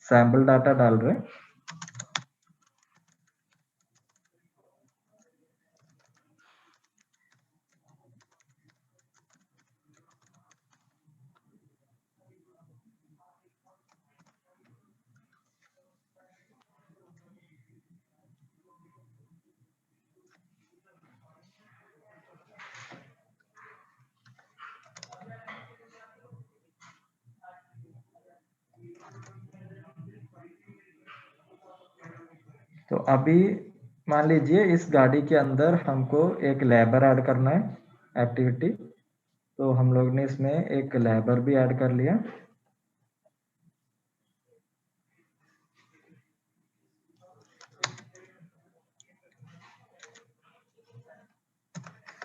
Sample data डाल रहे हैं। तो अभी मान लीजिए इस गाड़ी के अंदर हमको एक लेबर ऐड करना है एक्टिविटी, तो हम लोग ने इसमें एक लेबर भी ऐड कर लिया।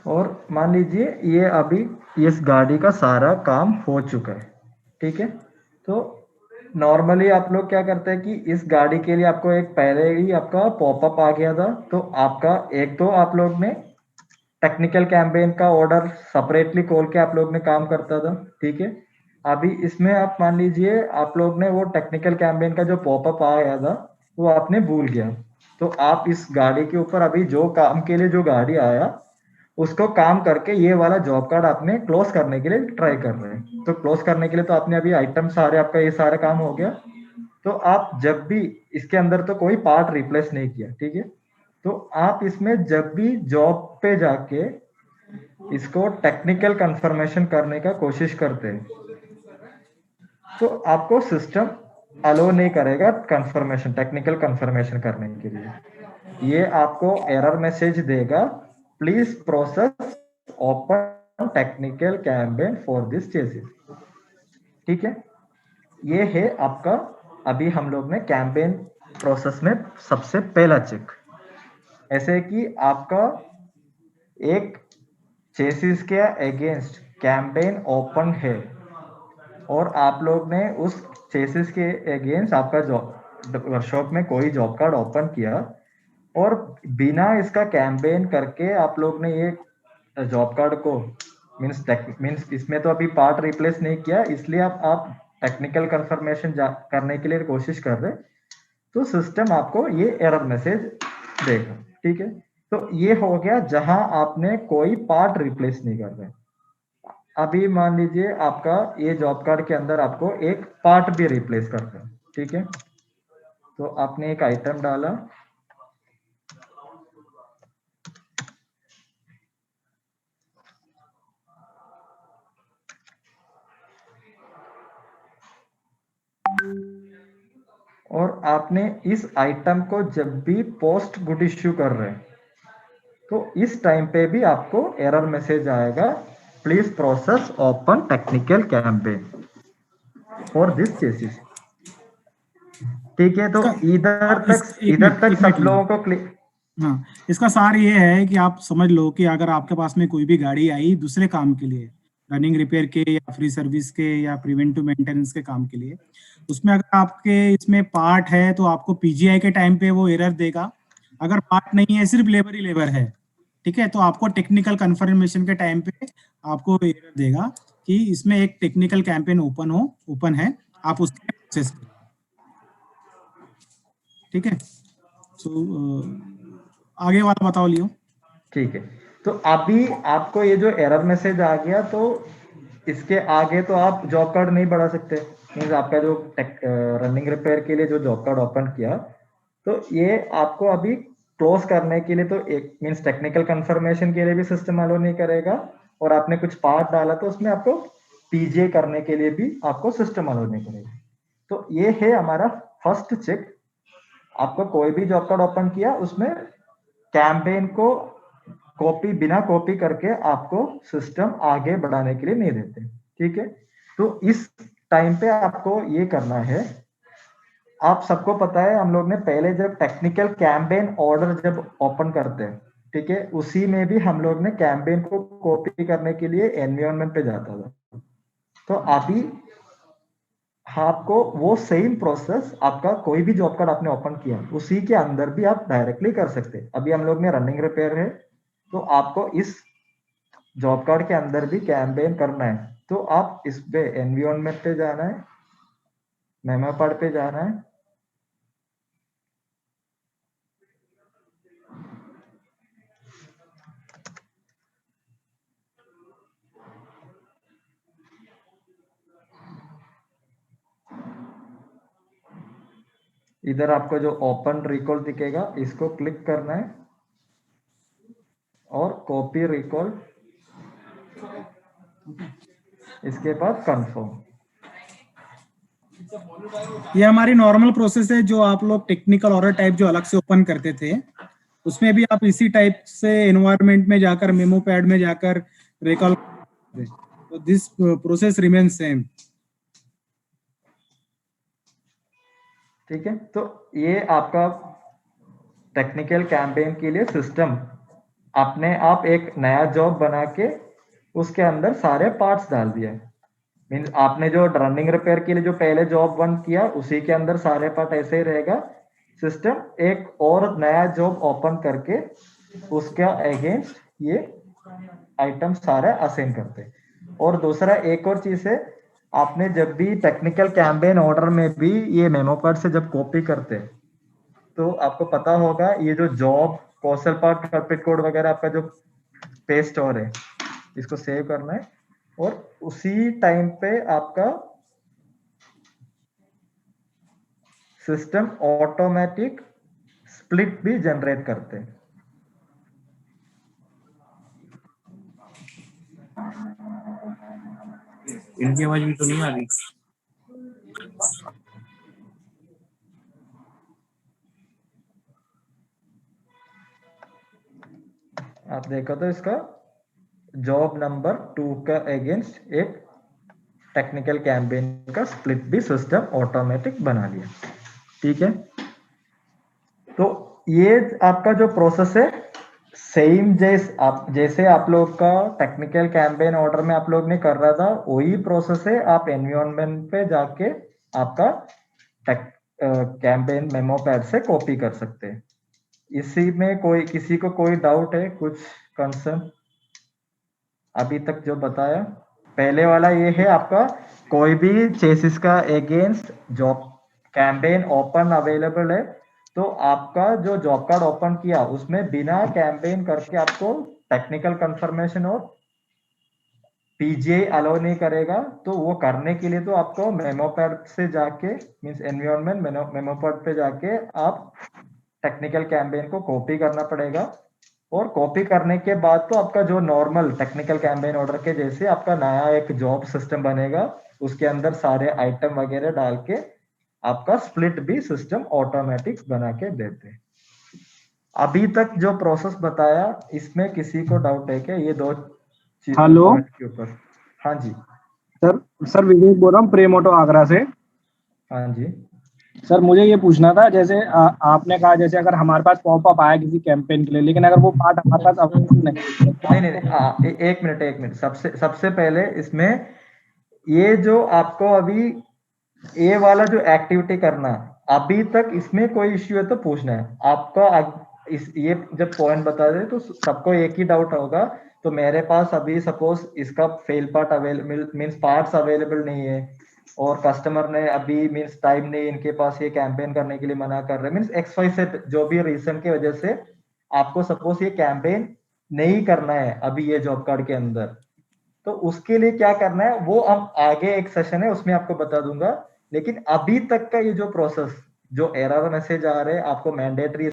और मान लीजिए ये अभी इस गाड़ी का सारा काम हो चुका है, ठीक है। तो नॉर्मली आप लोग क्या करते हैं कि इस गाड़ी के लिए आपको एक पहले ही आपका पॉपअप आ गया था, तो आपका एक तो आप लोग ने टेक्निकल कैंपेन का ऑर्डर सेपरेटली खोल के आप लोग ने काम करता था, ठीक है। अभी इसमें आप मान लीजिए आप लोग ने वो टेक्निकल कैंपेन का जो पॉपअप आया था वो आपने भूल गया, तो आप इस गाड़ी के ऊपर अभी जो काम के लिए जो गाड़ी आया उसको काम करके ये वाला जॉब कार्ड आपने क्लोज करने के लिए ट्राई कर रहे हैं। तो क्लोज करने के लिए तो आपने अभी आइटम सारे आपका ये सारा काम हो गया, तो आप जब भी इसके अंदर तो कोई पार्ट रिप्लेस नहीं किया, ठीक है। तो आप इसमें जब भी जॉब पे जाके इसको टेक्निकल कंफर्मेशन करने का कोशिश करते हैं तो आपको सिस्टम अलो नहीं करेगा कंफर्मेशन, टेक्निकल कंफर्मेशन करने के लिए। ये आपको एरर मैसेज देगा, please process open technical campaign for this chassis, ठीक है। ये है आपका अभी हम लोग ने कैंपेन प्रोसेस में सबसे पहला चेक। ऐसे कि आपका एक चेसिस के अगेंस्ट कैंपेन ओपन है और आप लोग ने उस चेसिस के अगेंस्ट आपका जॉब वर्कशॉप में कोई जॉब कार्ड ओपन किया और बिना इसका कैंपेन करके आप लोग ने ये जॉब कार्ड को मीन्स इसमें तो अभी पार्ट रिप्लेस नहीं किया, इसलिए आप टेक्निकल कंफर्मेशन करने के लिए कोशिश कर रहे, तो सिस्टम आपको ये एरर मैसेज देगा, ठीक है। तो ये हो गया जहां आपने कोई पार्ट रिप्लेस नहीं कर रहे। अभी मान लीजिए आपका ये जॉब कार्ड के अंदर आपको एक पार्ट भी रिप्लेस करना है, ठीक है। तो आपने एक आइटम डाला, और आपने इस आइटम को जब भी पोस्ट गुड इश्यू कर रहे हैं तो इस टाइम पे भी आपको एरर मैसेज आएगा, please process open technical campaign for this chassis, ठीक है। तो एक इधर मिनट तक एक सब मिनट लोगों को हाँ, इसका सार ये है कि आप समझ लो कि अगर आपके पास में कोई भी गाड़ी आई दूसरे काम के लिए, रनिंग रिपेयर के या फ्री सर्विस के या प्रिवेंटिव मेंटेनेंस के काम के लिए, उसमें अगर आपके इसमें पार्ट है तो आपको पीजीआई के टाइम पे वो एरर देगा। अगर पार्ट नहीं है, सिर्फ लेबर ही लेबर है, ठीक है, तो आपको टेक्निकल कंफर्मेशन के टाइम पे आपको एरर देगा कि इसमें एक टेक्निकल कैंपेन ओपन है, आप उसके प्रोसेस करें, ठीक है। सो आगे वाला बताओ लियो। ठीक है। तो अभी आपको ये जो एरर मैसेज आ गया, तो इसके आगे तो आप जॉब कार्ड नहीं बढ़ा सकते, मीन्स आपका जो रनिंग रिपेयर के लिए जो जॉब कार्ड ओपन किया, तो ये आपको अभी क्लोज करने के लिए तो एक मीन्स टेक्निकल कंफर्मेशन के लिए भी सिस्टम अलो नहीं करेगा, और आपने कुछ पार्ट डाला तो उसमें आपको पीजीए करने के लिए भी आपको सिस्टम अलो नहीं करेगा। तो ये है हमारा फर्स्ट चेक। आपको कोई भी जॉब कार्ड ओपन किया उसमें कैंपेन को बिना कॉपी करके आपको सिस्टम आगे बढ़ाने के लिए नहीं देते, ठीक है। तो इस टाइम पे आपको ये करना है, आप सबको पता है हम लोग ने पहले जब टेक्निकल कैंपेन ऑर्डर जब ओपन करते हैं, ठीक है, उसी में भी हम लोग ने कैंपेन को कॉपी करने के लिए एनवायरनमेंट पे जाता था। तो अभी आपको वो सेम प्रोसेस, आपका कोई भी जॉब कार्ड आपने ओपन किया उसी के अंदर भी आप डायरेक्टली कर सकते हैं। अभी हम लोग ने रनिंग रिपेयर है, तो आपको इस जॉब कार्ड के अंदर भी कैंपेन करना है, तो आप इस पे एनवायरनमेंट पे जाना है, मेमो पार्ट पे जाना है, इधर आपको जो ओपन रिकॉल दिखेगा इसको क्लिक करना है और कॉपी रिकॉल, इसके बाद कंफर्म। ये हमारी नॉर्मल प्रोसेस है जो आप लोग टेक्निकल ऑर्डर टाइप जो अलग से ओपन करते थे, उसमें भी आप इसी टाइप से एनवायरनमेंट में जाकर मेमो पैड में जाकर रिकॉल, तो दिस प्रोसेस रिमेन सेम। ठीक है, तो ये आपका टेक्निकल कैंपेन के लिए सिस्टम आपने आप एक नया जॉब बना के उसके अंदर सारे पार्ट्स डाल दिए। मीन्स आपने जो रनिंग रिपेयर के लिए जो पहले जॉब बंद किया उसी के अंदर सारे पार्ट ऐसे ही रहेगा। सिस्टम एक और नया जॉब ओपन करके उसका अगेंस्ट ये आइटम सारे असाइन करते। और दूसरा एक और चीज है, आपने जब भी टेक्निकल कैंपेन ऑर्डर में भी ये मेमो कार्ड से जब कॉपी करते तो आपको पता होगा ये जो जॉब कौशल पार्ट कार्पेट कोड वगैरह आपका जो पेस्ट और है इसको सेव करना है और उसी टाइम पे आपका सिस्टम ऑटोमेटिक स्प्लिट भी जनरेट करते हैं। इनकी आवाज भी तो नहीं आ रही। आप देखो तो इसका जॉब नंबर 2 का अगेंस्ट एक टेक्निकल कैंपेन का स्प्लिट भी सिस्टम ऑटोमेटिक बना लिया। ठीक है, तो ये आपका जो प्रोसेस है सेम जैसे आप लोग का टेक्निकल कैंपेन ऑर्डर में आप लोग ने कर रहा था वही प्रोसेस है। आप एनवायरनमेंट पे जाके आपका कैंपेन मेमो पैड से कॉपी कर सकते हैं। इसी में कोई किसी को कोई डाउट है, कुछ कंसर्न? अभी तक जो बताया पहले वाला ये है आपका कोई भी चेसिस का against job campaign open available है तो आपका जो जॉब कार्ड ओपन किया उसमें बिना कैंपेन करके आपको टेक्निकल कंफर्मेशन और पीजीआई अलाउ नहीं करेगा। तो वो करने के लिए तो आपको मेमो पैड से जाके मींस एनवायरनमेंट मेमो पैड पे जाके आप टेक्निकल कैंपेन को कॉपी करना पड़ेगा और कॉपी करने के बाद तो आपका जो नॉर्मल टेक्निकल कैंपेन ऑर्डर के जैसे आपका नया एक जॉब सिस्टम बनेगा उसके अंदर सारे आइटम वगैरह डाल के आपका स्प्लिट भी सिस्टम ऑटोमेटिक बना के देते हैं। अभी तक जो प्रोसेस बताया इसमें किसी को डाउट है क्या ये दो चीज हेलो के ऊपर? हाँ जी सर विवेक बोल रहा हूँ प्रेम ऑटो आगरा से। हाँ जी सर मुझे ये पूछना था जैसे आपने कहा जैसे अगर हमारे पास पॉपअप आया किसी कैंपेन के लिए लेकिन अगर वो पार्ट हमारे पास अवेलेबल नहीं। एक मिनट सबसे पहले इसमें ये जो आपको अभी ये वाला जो एक्टिविटी करना अभी तक इसमें कोई इश्यू है तो पूछना है आपका। ये जब पॉइंट बता दे तो सबको एक ही डाउट होगा। तो मेरे पास अभी सपोज इसका fail part available means parts available नहीं है और कस्टमर ने अभी मीन्स टाइम नहीं इनके पास ये कैंपेन करने के लिए मना कर रहे मीन्स XY से जो भी रीजन की वजह से आपको सपोज ये कैंपेन नहीं करना है अभी ये जॉब कार्ड के अंदर। तो उसके लिए क्या करना है वो हम आगे एक सेशन है उसमें आपको बता दूंगा। लेकिन अभी तक का ये जो प्रोसेस जो एरर मैसेज आ रहे हैं आपको मैंडेटरी